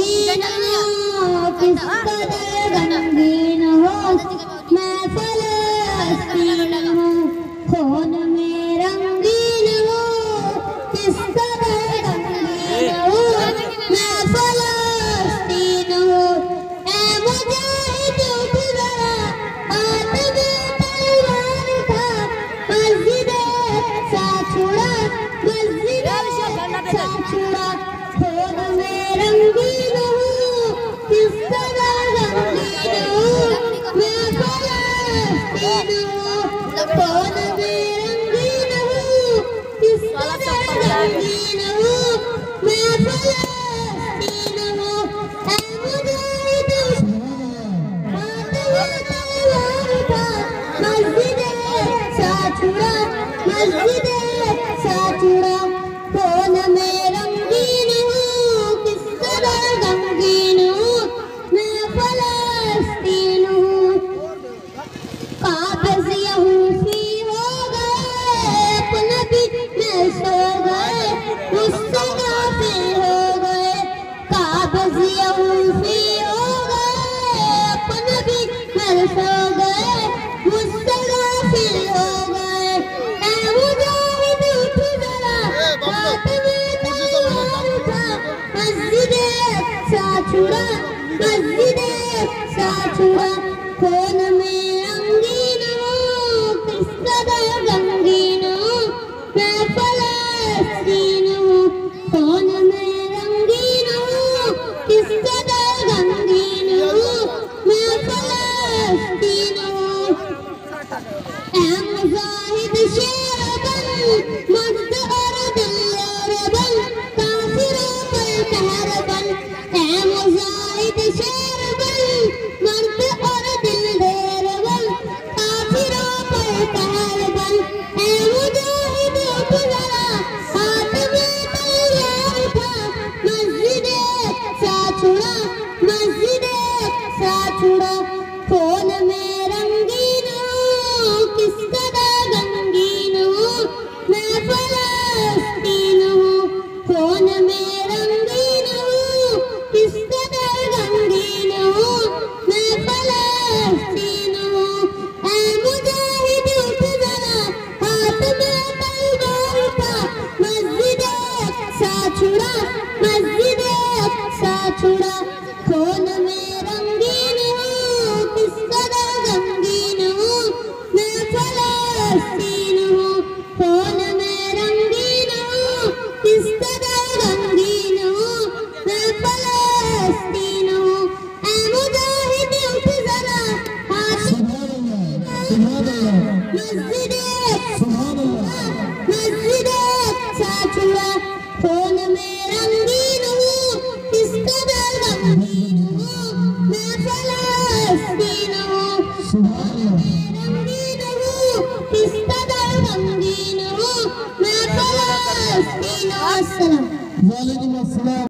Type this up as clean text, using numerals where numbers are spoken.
रंगीन हो किस कदर रंगीन हो मैं फलस्तीन हूँ खून में रंगीन हो किस कदर रंगीन हो मैं फलस्तीन हूँ ऐ मुजाहिद उठ जरा हाथ में तलवार था मस्जिद सा छुड़ा मस्जिद सा छुड़ा खून में रंगीन हूँ किस कदर रंगीन हूँ मैं फलस्तीन हूँ खून में रंगीन हूँ किस कदर रंगीन हूँ मैं फलस्तीन हूँ ऐ मुजाहिद हाथ में तलवार था मस्जिद सा छुड़ा मस्जिद सा छुड़ा खून में रंगीन हूँ किस कदर रंगीन हूँ मैं फलस्तीन हूँ काबिज़ यहूदी हो गए अपने भी में सो गए मुझसे गाफिल हो गए काबिज़ यहूदी हो गए अपने भी में सो गए मुझसे गाफिल हो गए ऐ मुजाहिद उठ जरा हाथ में तलवार था मस्जिद सा छुड़ा मस्जिद सा छुड़ा खून में रंगीन हूँ किस कदर रंगीन हूँ मैं फलस्तीन हूँ खून में रंगीन हूँ किस कदर रंगीन हूँ मैं फलस्तीन हूँ ऐ मुजाहिद शेर बन मर्द और दिल बन काफिरों पर कहर बन ऐ मुजाहिद शेर बन मर्द और दिल बन काफिरों पर कहर बन ऐ मुजाहिद उठ जरा हाथ में तलवार था मस्जिद सा छुड़ा मस्जिद सा छुड़ा खून में रंगीन हूँ किस कदर रंगीन हूँ मैं फलस्तीन हूँ खून में रंगीन हूँ किस कदर रंगीन हूँ मैं फलस्तीन हूँ ऐ मुजाहिद उठ जरा हाथ में तलवार था मस्जिद सा छुड़ा मस्जिद सा छुड़ा खून में रंगीन हूँ किस कदर रंगीन हूँ मैं फलस्तीन हूँ खून में रंगीन हूँ किस कदर रंगीन हूँ मैं फलस्तीन हूँ ऐ मुजाहिद उठ जरा हाथ मस्जिद मस्जिद सा छुड़ा खून में रंगीन हूँ किस कदर रंगीन हूँ मैं फलस्तीन हूँ रंगीन हूँ किस कदर रंगीन हूँ मैं फलस्तीन हूँ। अस्सलाम वालेकुम।